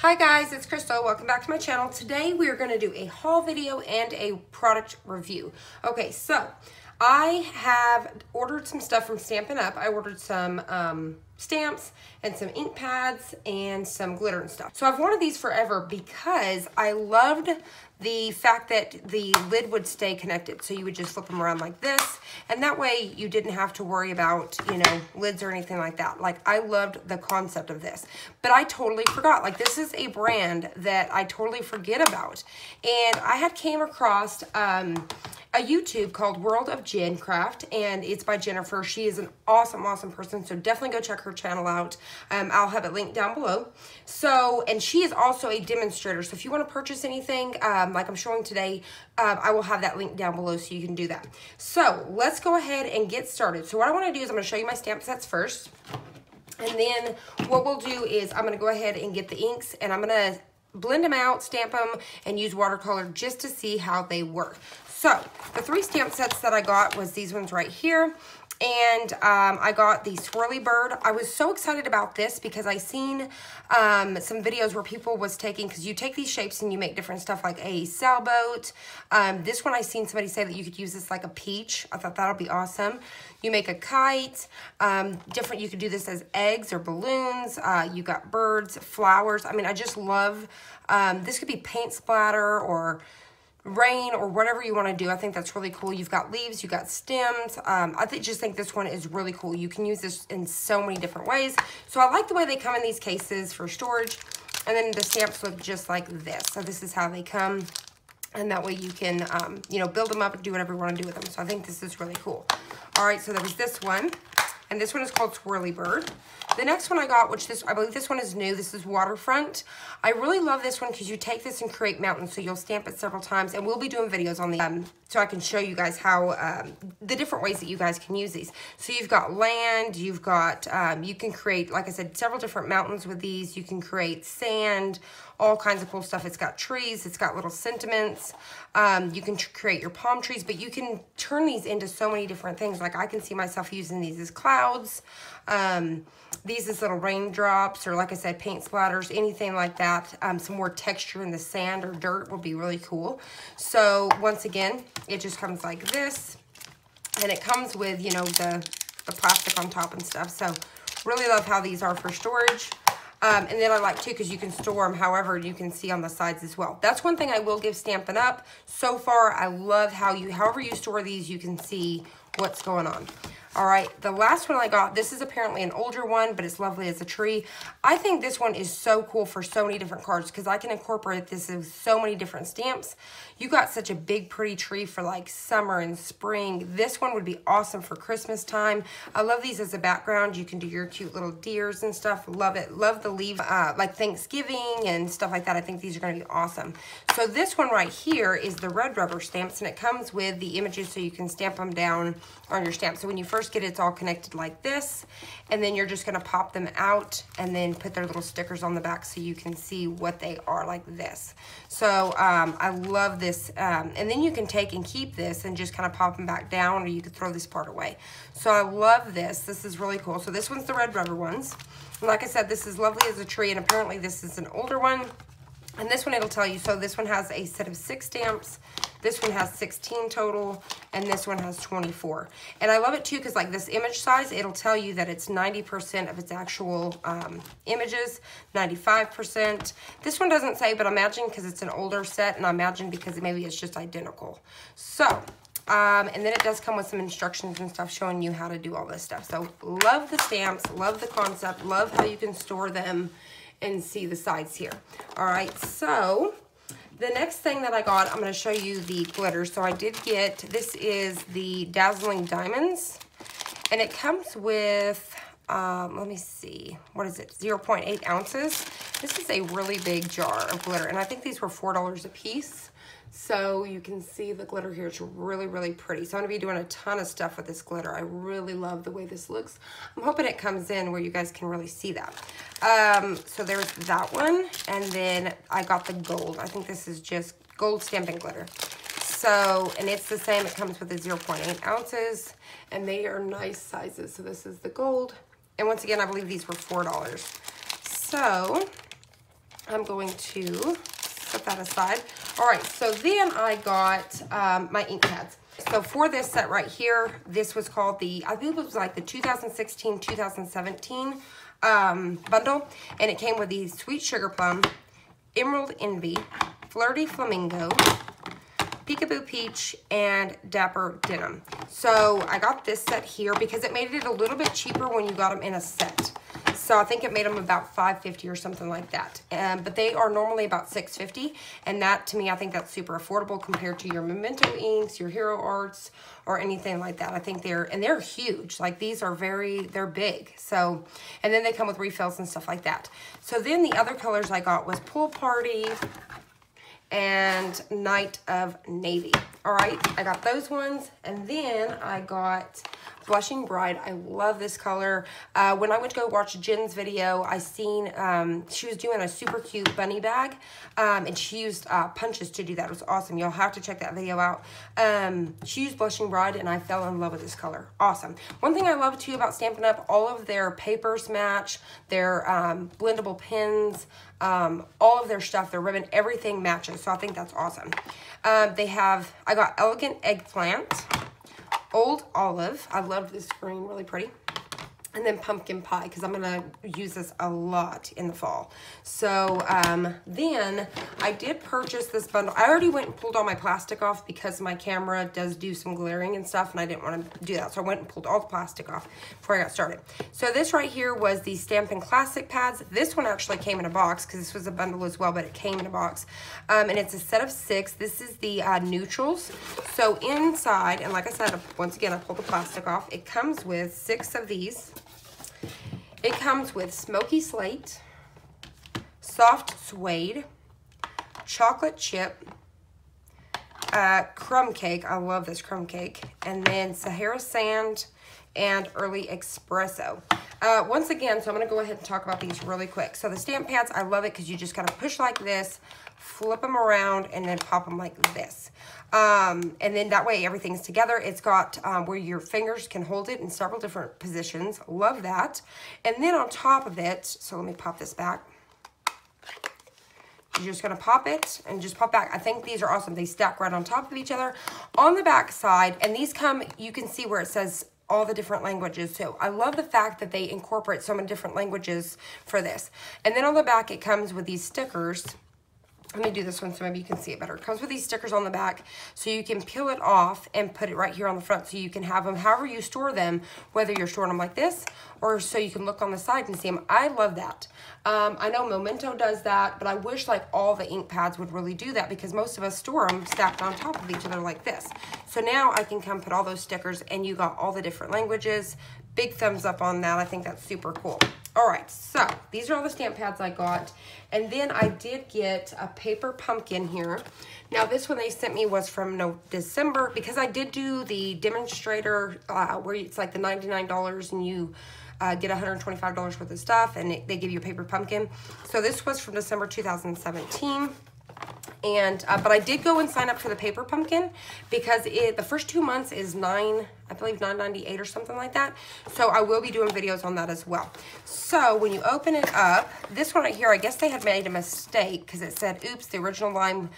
Hi guys, it's Crystal. Welcome back to my channel. Today we are going to do a haul video and a product review. Okay, so I have ordered some stuff from Stampin' Up. I ordered some stamps and some ink pads and some glitter and stuff. So I've wanted these forever because I loved the fact that the lid would stay connected. So you would just flip them around like this, and that way you didn't have to worry about, you know, lids or anything like that. Like, I loved the concept of this, but I totally forgot. Like, this is a brand that I totally forget about. And I had came across a YouTube called World of Jen Craft, and it's by Jennifer. She is an awesome person, so definitely go check her channel out. I'll have it linked down below. So, and she is also a demonstrator, so if you want to purchase anything like I'm showing today, I will have that link down below so you can do that. So let's go ahead and get started. So what I want to do is I'm going to show you my stamp sets first, and then what we'll do is I'm going to go ahead and get the inks, and I'm going to blend them out, stamp them, and use watercolor just to see how they work. So the three stamp sets that I got was these ones right here. And I got the Swirly Bird. I was so excited about this because I seen some videos where people was taking, because you take these shapes and you make different stuff like a sailboat. This one I seen somebody say that you could use this like a peach. I thought that'll be awesome. You make a kite, different, you could do this as eggs or balloons. You got birds, flowers. I mean, I just love, this could be paint splatter or rain or whatever you want to do. I think that's really cool. You've got leaves, you got stems. I just think this one is really cool. You can use this in so many different ways. So I like the way they come in these cases for storage. And then the stamps look just like this. So this is how they come. And that way you can, you know, build them up and do whatever you want to do with them. So I think this is really cool. All right, so there was this one. And this one is called Swirly Bird. The next one I got, which I believe this one is new. This is Waterfront. I really love this one because you take this and create mountains. So you'll stamp it several times, and we'll be doing videos on the so I can show you guys how the different ways that you guys can use these. So you've got land, you've got you can create, like I said, several different mountains with these. You can create sand, all kinds of cool stuff. It's got trees, it's got little sentiments. You can create your palm trees, but you can turn these into so many different things. Like, I can see myself using these as clouds, these as little raindrops, or like I said, paint splatters, anything like that. Some more texture in the sand or dirt will be really cool. So once again, it just comes like this, and it comes with, you know, the plastic on top and stuff. So really love how these are for storage. And then I like too, because you can store them however you can see on the sides as well. That's one thing I will give Stampin' Up. So far, I love how however you store these, you can see what's going on. All right, the last one I got, this is apparently an older one, but it's lovely as a tree. I think this one is so cool for so many different cards because I can incorporate this in so many different stamps. You got such a big, pretty tree for like summer and spring. This one would be awesome for Christmas time. I love these as a background. You can do your cute little deers and stuff. Love it. Love the leaf, like Thanksgiving and stuff like that. I think these are going to be awesome. So this one right here is the red rubber stamps, and it comes with the images so you can stamp them down on your stamp. So when you first get it, it's all connected like this, and then you're just going to pop them out and then put their little stickers on the back so you can see what they are like this. So I love this, and then you can take and keep this and just kind of pop them back down, or you could throw this part away. So I love this. This is really cool. So this one's the red rubber ones. And like I said, this is lovely as a tree, and apparently this is an older one. And this one, it'll tell you, so this one has a set of 6 stamps, this one has 16 total, and this one has 24. And I love it too, because like this image size, it'll tell you that it's 90% of its actual images, 95%. This one doesn't say, but I imagine because it's an older set, and I imagine because maybe it's just identical. So, and then it does come with some instructions and stuff showing you how to do all this stuff. So love the stamps, love the concept, love how you can store them and see the sides here. All right, so the next thing that I got, I'm going to show you the glitter. So I did get, this is the Dazzling Diamonds, and it comes with, let me see, what is it, 0.8 ounces. This is a really big jar of glitter, and I think these were $4 a piece. So you can see the glitter here. It's really, really pretty. So I'm going to be doing a ton of stuff with this glitter. I really love the way this looks. I'm hoping it comes in where you guys can really see that. So there's that one. And then I got the gold. I think this is just gold stamping glitter. So, and it's the same. It comes with the 0.8 ounces. And they are nice sizes. So this is the gold. And once again, I believe these were $4. So I'm going to set that aside. All right, so then I got my ink pads. So for this set right here, this was called the, I believe it was like the 2016-2017 bundle, and it came with the Sweet Sugarplum, Emerald Envy, Flirty Flamingo, Peekaboo Peach, and Dapper Demim. So I got this set here because it made it a little bit cheaper when you got them in a set. So I think it made them about $5.50 or something like that. But they are normally about $6.50, and that, to me, I think that's super affordable compared to your Memento inks, your Hero Arts, or anything like that. I think they're huge. Like, these are they're big. So, and then they come with refills and stuff like that. So then the other colors I got was Pool Party and Night of Navy. All right, I got those ones, and then I got Blushing Bride. I love this color. When I went to go watch Jen's video, I seen she was doing a super cute bunny bag, and she used punches to do that. It was awesome. You'll have to check that video out. She used Blushing Bride, and I fell in love with this color. Awesome. One thing I love too about Stampin' Up, all of their papers match, their blendable pins, all of their stuff, their ribbon, everything matches. So I think that's awesome. I got Elegant Eggplant, Old Olive. I love this green, really pretty. And then Pumpkin Pie, because I'm going to use this a lot in the fall. So then I did purchase this bundle. I already went and pulled all my plastic off because my camera does do some glaring and stuff, and I didn't want to do that. So I went and pulled all the plastic off before I got started. So this right here was the Stampin' Classic pads. This one actually came in a box because this was a bundle as well, but it came in a box. And it's a set of 6. This is the neutrals. So inside, and like I said, once again, I pulled the plastic off. It comes with 6 of these. It comes with Smoky Slate, Soft Suede, Chocolate Chip, Crumb Cake. I love this Crumb Cake. And then Sahara Sand and Early Espresso. Once again, so I'm going to go ahead and talk about these really quick. So the stamp pads, I love it because you just kind of push like this, flip them around, and then pop them like this. And then that way everything's together. It's got where your fingers can hold it in several different positions. Love that. And then on top of it, so let me pop this back. You're just going to pop it and just pop back. I think these are awesome. They stack right on top of each other. On the back side, and these come, you can see where it says all the different languages. So I love the fact that they incorporate so many different languages for this. And then on the back, it comes with these stickers. Let me do this one so maybe you can see it better. It comes with these stickers on the back, so you can peel it off and put it right here on the front, so you can have them however you store them, whether you're storing them like this or so you can look on the side and see them. I love that. I know Memento does that, but I wish like all the ink pads would really do that because most of us store them stacked on top of each other like this. So now I can come put all those stickers and you got all the different languages. Big thumbs up on that. I think that's super cool. All right, so these are all the stamp pads I got. And then I did get a paper pumpkin here. Now this one they sent me was from December because I did do the demonstrator where it's like the $99 and you get $125 worth of stuff and they give you a paper pumpkin. So this was from December 2017. And but I did go and sign up for the paper pumpkin because the first 2 months is I believe $9.98 or something like that. So I will be doing videos on that as well. So when you open it up, this one right here, I guess they had made a mistake because it said, oops, the original lime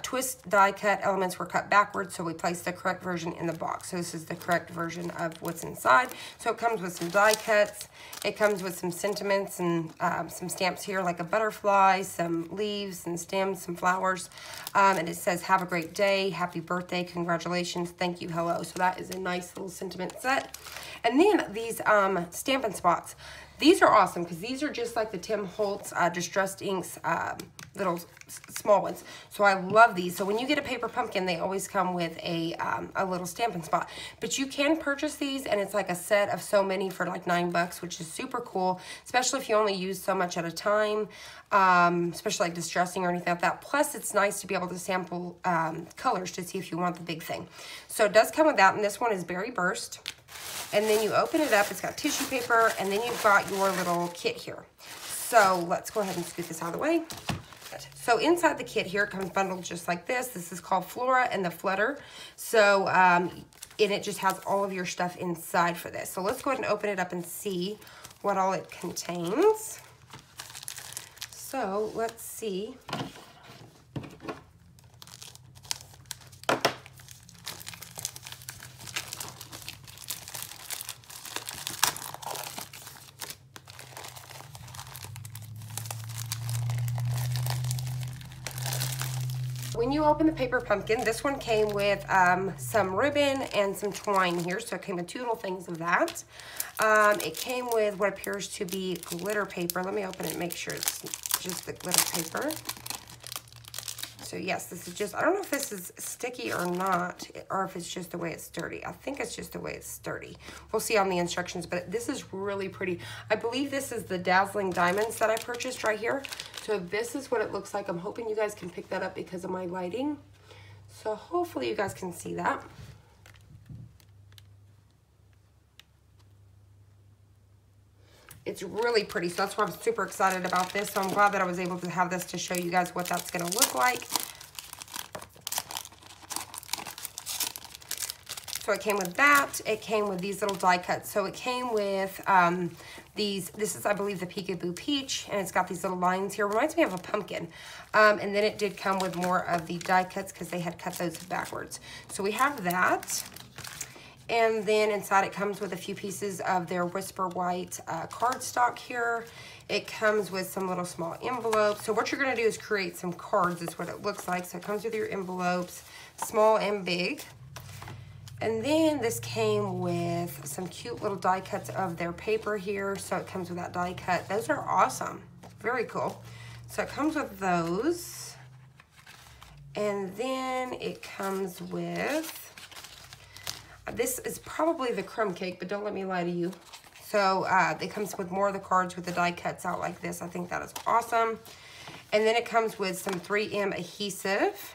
twist die cut elements were cut backwards, so we placed the correct version in the box. So this is the correct version of what's inside. So it comes with some die cuts. It comes with some sentiments and some stamps here like a butterfly, some leaves and stems, some flowers. And it says, have a great day, happy birthday, congratulations, thank you, hello. So that is a nice little sentiment set. And then these Stampin' Spots. These are awesome because these are just like the Tim Holtz Distressed Inks little small ones. So I love these. So when you get a paper pumpkin, they always come with a little Stampin' Spot. But you can purchase these and it's like a set of so many for like $9, which is super cool, especially if you only use so much at a time, especially like distressing or anything like that. Plus it's nice to be able to sample colors to see if you want the big thing. So it does come with that, and this one is Berry Burst. And then you open it up, it's got tissue paper, and then you've got your little kit here. So let's go ahead and scoot this out of the way. So inside the kit here, it comes bundled just like this. This is called Flora and the Flutter. So, and it just has all of your stuff inside for this. So let's go ahead and open it up and see what all it contains. So let's see. When you open the paper pumpkin, this one came with some ribbon and some twine here. So it came with 2 little things of that. It came with what appears to be glitter paper. Let me open it and make sure it's just the glitter paper. So yes, this is just, I don't know if this is sticky or not, or if it's just the way it's sturdy. I think it's just the way it's sturdy. We'll see on the instructions, but this is really pretty. I believe this is the Dazzling Diamonds that I purchased right here. So this is what it looks like. I'm hoping you guys can pick that up because of my lighting. So hopefully you guys can see that. It's really pretty, so that's why I'm super excited about this. So I'm glad that I was able to have this to show you guys what that's gonna look like. So it came with that. It came with these little die cuts. So it came with this is, I believe, the Peekaboo Peach, and it's got these little lines here. Reminds me of a pumpkin. And then it did come with more of the die cuts because they had cut those backwards. So we have that. And then inside it comes with a few pieces of their Whisper White cardstock here. It comes with some little small envelopes. So what you're gonna do is create some cards is what it looks like. So it comes with your envelopes, small and big. And then this came with some cute little die cuts of their paper here. So it comes with that die cut. Those are awesome, very cool. So it comes with those. And then it comes with, this is probably the Crumb Cake, but don't let me lie to you. So it comes with more of the cards with the die cuts out like this. I think that is awesome. And then it comes with some 3M adhesive.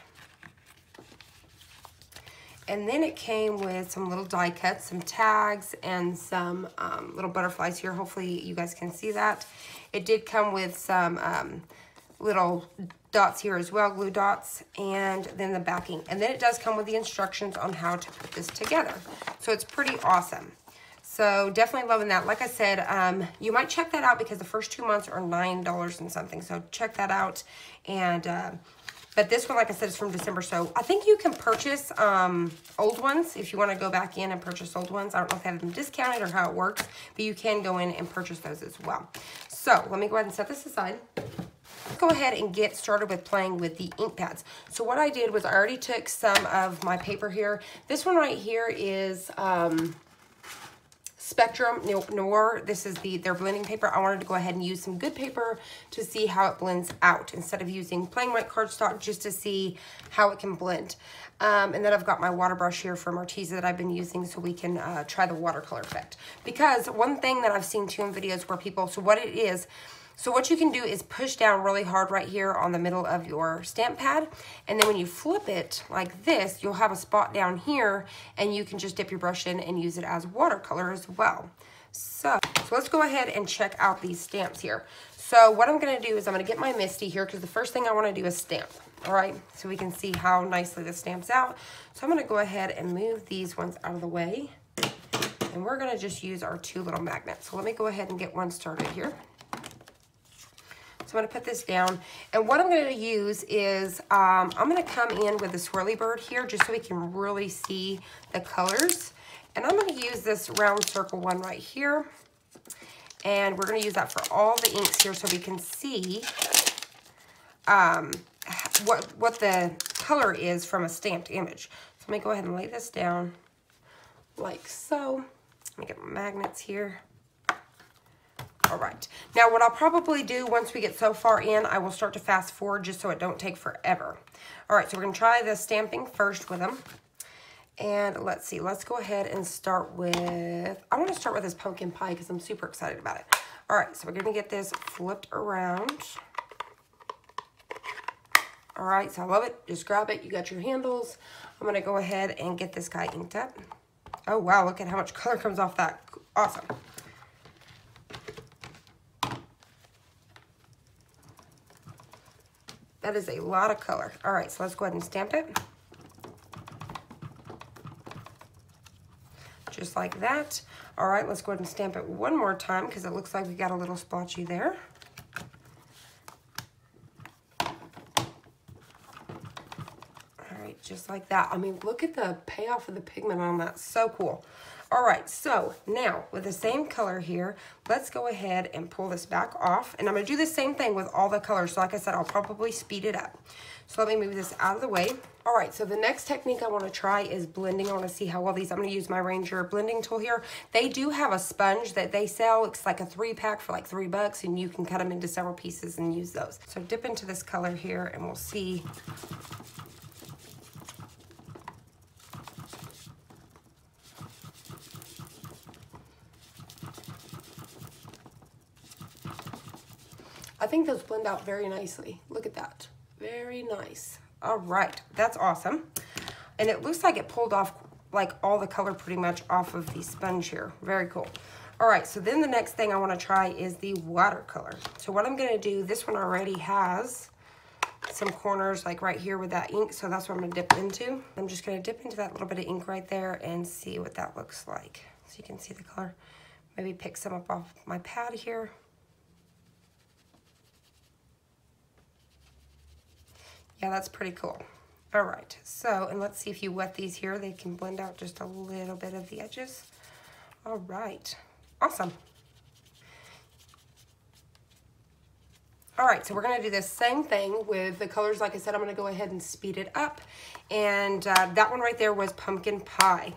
And then it came with some little die cuts, some tags, and some little butterflies here. Hopefully you guys can see that. It did come with some little dots here as well, glue dots, and then the backing. And then it does come with the instructions on how to put this together. So it's pretty awesome. So definitely loving that. Like I said, you might check that out because the first 2 months are $9 and something. So check that out. And but this one, like I said, is from December. So I think you can purchase old ones if you want to go back in and purchase old ones. I don't know if they have them discounted or how it works, but you can go in and purchase those as well. So let me go ahead and set this aside. Let's go ahead and get started with playing with the ink pads. So what I did was I already took some of my paper here. This one right here is Spectrum Noir. This is their blending paper. I wanted to go ahead and use some good paper to see how it blends out instead of using plain white cardstock, just to see how it can blend. And then I've got my water brush here from Arteza that I've been using so we can try the watercolor effect. Because one thing that I've seen too in videos where people, so what you can do is push down really hard right here on the middle of your stamp pad. And then when you flip it like this, you'll have a spot down here and you can just dip your brush in and use it as watercolor as well. So let's go ahead and check out these stamps here. So what I'm gonna do is I'm gonna get my Misty here because the first thing I wanna do is stamp. All right, so we can see how nicely this stamps out. So I'm gonna go ahead and move these ones out of the way. And we're gonna just use our 2 little magnets. So let me go ahead and get one started here. So I'm going to put this down, and what I'm going to use is I'm going to come in with the swirly bird here just so we can really see the colors. And I'm going to use this round circle one right here, and we're going to use that for all the inks here so we can see what the color is from a stamped image. So let me go ahead and lay this down like so. Let me get my magnets here. All right, now what I'll probably do once we get so far in, I will start to fast forward just so it don't take forever. All right, so we're gonna try the stamping first with them. And let's see, let's go ahead and start with, I wanna start with this pumpkin pie because I'm super excited about it. All right, so we're gonna get this flipped around. All right, so I love it, just grab it, you got your handles. I'm gonna go ahead and get this guy inked up. Oh wow, look at how much color comes off that, awesome. That is a lot of color. All right, so let's go ahead and stamp it. Just like that. All right, let's go ahead and stamp it one more time because it looks like we got a little splotchy there. right, just like that. I mean, look at the payoff of the pigment on that. So cool. All right, so now with the same color here, let's go ahead and pull this back off. And I'm going to do the same thing with all the colors. So like I said, I'll probably speed it up. So let me move this out of the way. All right, so the next technique I want to try is blending. I want to see how well these, I'm going to use my Ranger blending tool here. They do have a sponge that they sell. It's like a 3-pack for like $3, and you can cut them into several pieces and use those. So dip into this color here and we'll see. I think those blend out very nicely. Look at that. Very nice. All right, that's awesome. And it looks like it pulled off like all the color pretty much off of the sponge here. Very cool. All right, so then the next thing I want to try is the watercolor. So what I'm going to do, this one already has some corners like right here with that ink, so that's what I'm going to dip into. I'm just going to dip into that little bit of ink right there and see what that looks like. So you can see the color. Maybe pick some up off my pad here. Yeah, that's pretty cool. All right, so, and let's see if you wet these here, they can blend out just a little bit of the edges. All right, awesome. All right, so we're gonna do the same thing with the colors. Like I said, I'm gonna go ahead and speed it up. And that one right there was Pumpkin Pie.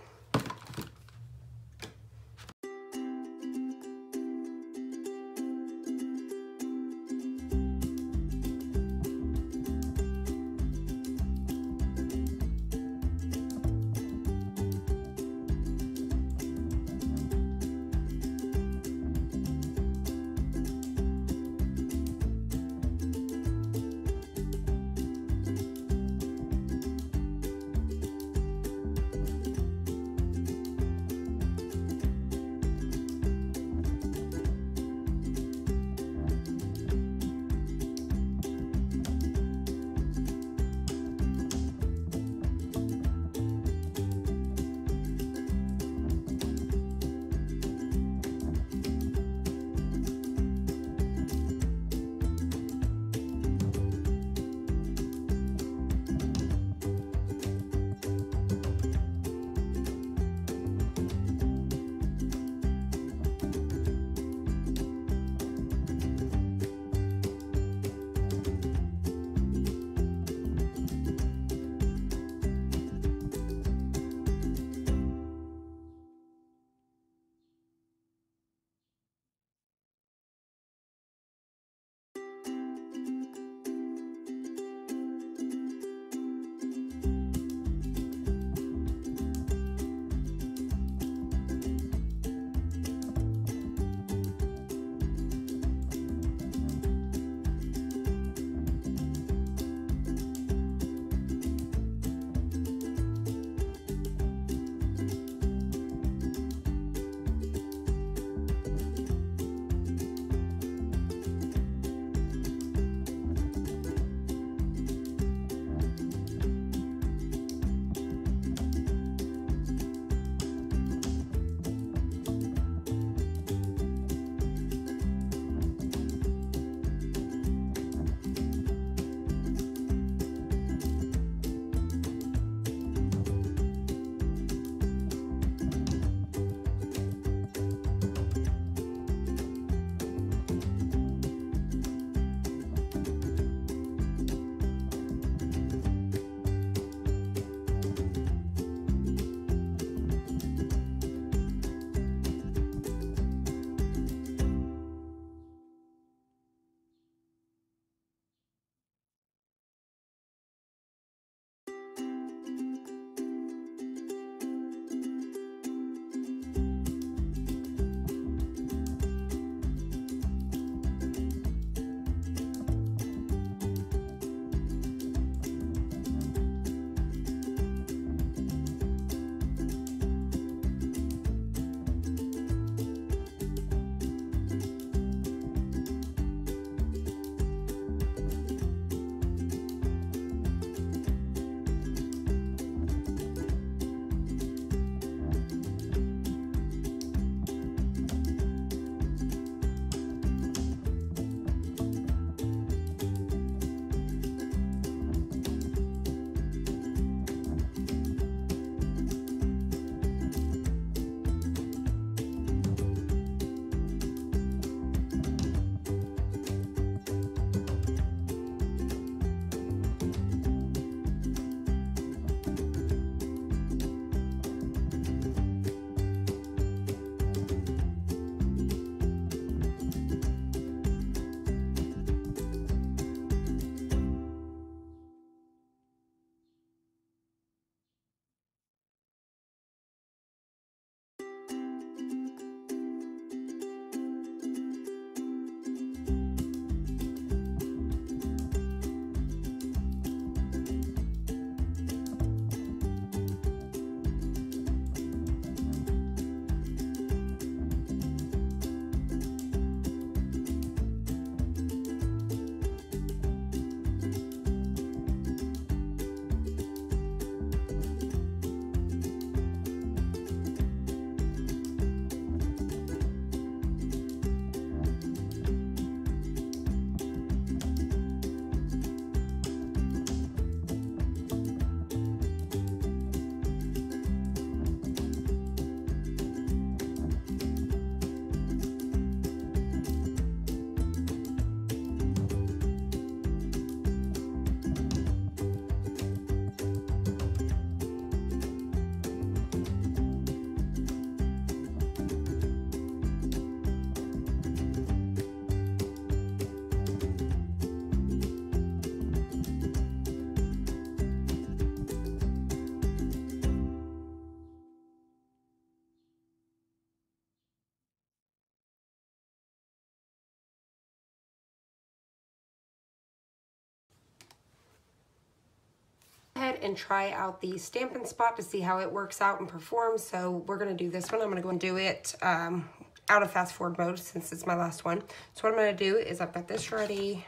and try out the Stampin' spot to see how it works out and performs. So we're going to do this one. I'm going to go and do it out of fast forward mode since it's my last one. So what I'm going to do is I've got this ready.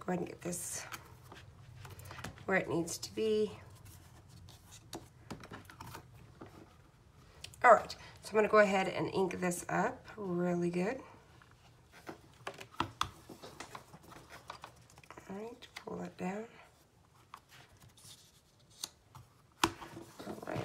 Go ahead and get this where it needs to be. All right, so I'm going to go ahead and ink this up really good. All right, pull that down. All right.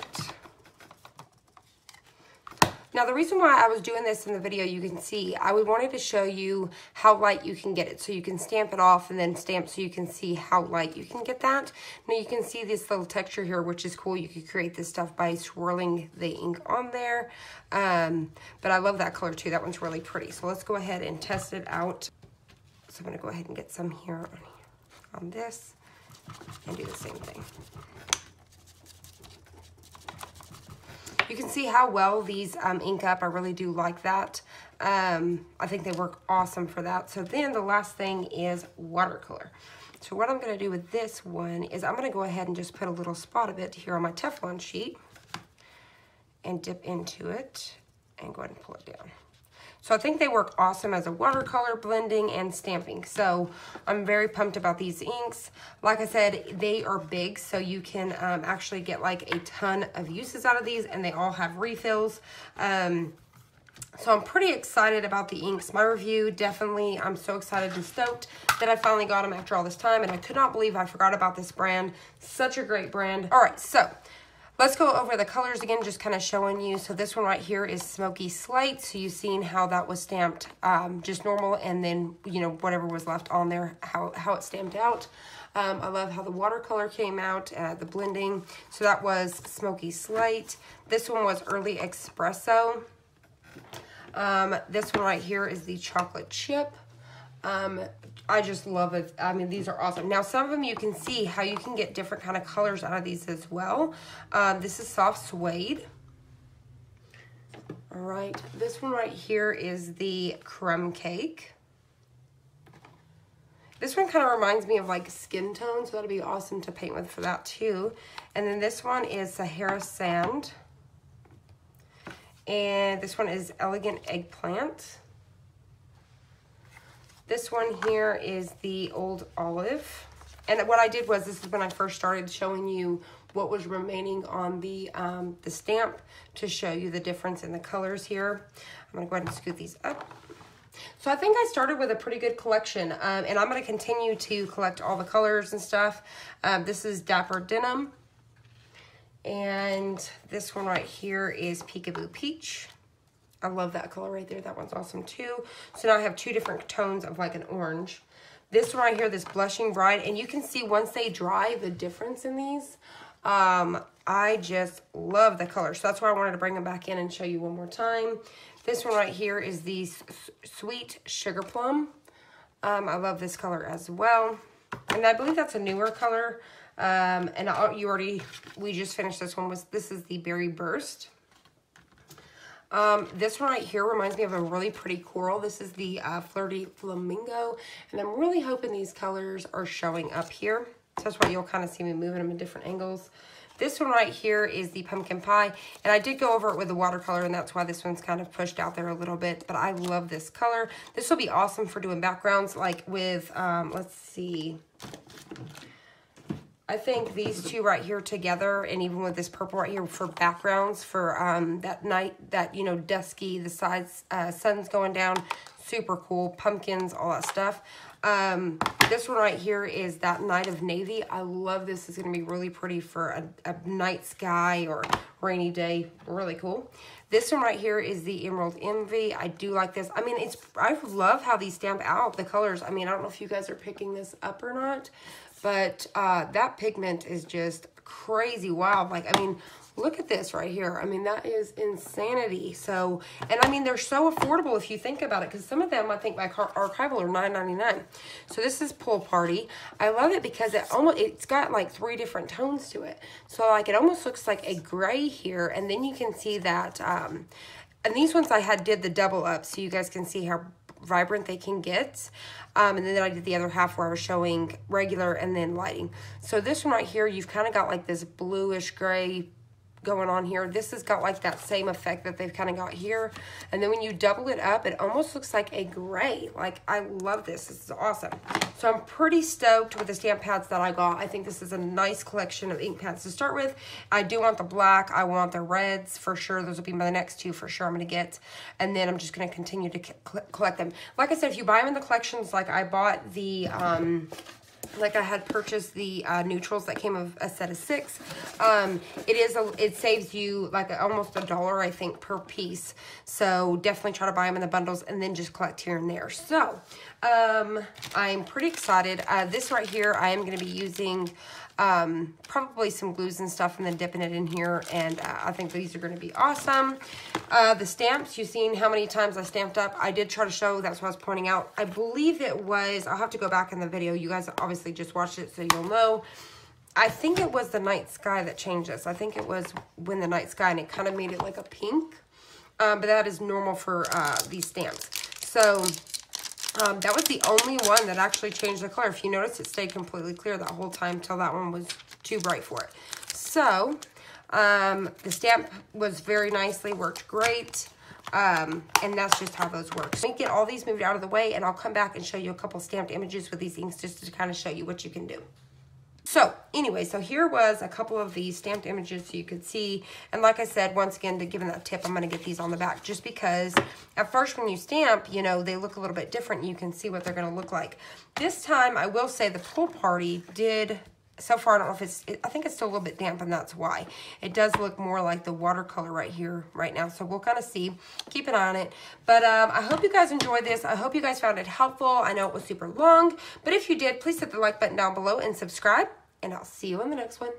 Now the reason why I was doing this in the video, you can see, I wanted to show you how light you can get it. So you can stamp it off and then stamp so you can see how light you can get that. Now you can see this little texture here, which is cool. You could create this stuff by swirling the ink on there. But I love that color too. That one's really pretty. So let's go ahead and test it out. So I'm going to go ahead and get some here on this and do the same thing. You can see how well these ink up. I really do like that. I think they work awesome for that. So then the last thing is watercolor. So what I'm going to do with this one is I'm going to go ahead and just put a little spot of it here on my Teflon sheet and dip into it and go ahead and pull it down. So I think they work awesome as a watercolor, blending, and stamping. So I'm very pumped about these inks. Like I said, they are big, so you can actually get like a ton of uses out of these, and they all have refills. So I'm pretty excited about the inks. My review, definitely, I'm so excited and stoked that I finally got them after all this time, and I could not believe I forgot about this brand. Such a great brand. All right, so let's go over the colors again, just kind of showing you. So this one right here is Smoky Slate. So you've seen how that was stamped just normal, and then, you know, whatever was left on there, how it stamped out. I love how the watercolor came out, the blending. So that was Smoky Slate. This one was Early Espresso. This one right here is the Chocolate Chip. I just love it. I mean, these are awesome. Now, some of them you can see how you can get different kind of colors out of these as well. This is Soft Suede. All right. This one right here is the Crumb Cake. This one kind of reminds me of like skin tone, so that'll be awesome to paint with for that too. And then this one is Sahara Sand. And this one is Elegant Eggplant. This one here is the Old Olive. And what I did was, this is when I first started showing you what was remaining on the stamp to show you the difference in the colors here. I'm going to go ahead and scoot these up. So I think I started with a pretty good collection, and I'm going to continue to collect all the colors and stuff. This is Dapper Demim. And this one right here is Peekaboo Peach. I love that color right there. That one's awesome too. So now I have two different tones of like an orange. This one right here, this Blushing Bride, and you can see once they dry the difference in these. I just love the color. So that's why I wanted to bring them back in and show you one more time. This one right here is the Sweet Sugarplum. I love this color as well. And I believe that's a newer color. We just finished this one. This is the Berry Burst. This one right here reminds me of a really pretty coral. This is the Flirty Flamingo, and I'm really hoping these colors are showing up here. So that's why you'll kind of see me moving them in different angles. This one right here is the Pumpkin Pie, and I did go over it with the watercolor, and that's why this one's kind of pushed out there a little bit, but I love this color. This will be awesome for doing backgrounds, like with, let's see, I think these two right here together, and even with this purple right here for backgrounds for that night, that, you know, dusky, the sides, sun's going down, super cool, pumpkins, all that stuff. This one right here is that Night of Navy. I love this. It's going to be really pretty for a night sky or rainy day. Really cool. This one right here is the Emerald Envy. I do like this. I mean, I love how these stamp out the colors. I mean, I don't know if you guys are picking this up or not, but that pigment is just crazy wild. Like, I mean, look at this right here. I mean, that is insanity. So, and I mean, they're so affordable if you think about it, because some of them, I think, like Archival are $9.99. So this is Pool Party. I love it because it's got like 3 different tones to it. So like, it almost looks like a gray here. And then you can see that, and these ones I did the double up, so you guys can see how vibrant they can get. And then I did the other half where I was showing regular and then lighting. So this one right here, you've kind of got like this bluish gray going on here. This has got like that same effect that they've kind of got here. And then when you double it up, it almost looks like a gray. Like, I love this. This is awesome. So I'm pretty stoked with the stamp pads that I got. I think this is a nice collection of ink pads to start with. I do want the black. I want the reds for sure. Those will be my next two for sure I'm going to get. And then I'm just going to continue to collect them. Like I said, if you buy them in the collections, like I bought the, like I had purchased the neutrals that came of a set of 6. It saves you like almost $1, I think, per piece. So definitely try to buy them in the bundles and then just collect here and there. So I'm pretty excited. This right here, I am going to be using probably some glues and stuff and then dipping it in here. And I think these are going to be awesome. The stamps, you've seen how many times I stamped up. I did try to show, that's what I was pointing out. I believe it was, I'll have to go back in the video. You guys obviously just watched it, so you'll know. I think it was the night sky that changed this. I think it was when the night sky, and it kind of made it like a pink. But that is normal for these stamps. So that was the only one that actually changed the color. If you notice, it stayed completely clear that whole time till that one was too bright for it. So the stamp was very nicely, worked great. And that's just how those work. So let me get all these moved out of the way, and I'll come back and show you a couple stamped images with these inks just to kind of show you what you can do. So anyway, so here was a couple of these stamped images so you could see. And like I said, once again, to give that tip, I'm going to get these on the back just because at first when you stamp, you know, they look a little bit different. You can see what they're going to look like. This time, I will say the pool party did, so far, I don't know if it's, I think it's still a little bit damp, and that's why. It does look more like the watercolor right here, right now. So we'll kind of see. Keep an eye on it. But I hope you guys enjoyed this. I hope you guys found it helpful. I know it was super long, but if you did, please hit the like button down below and subscribe, and I'll see you in the next one.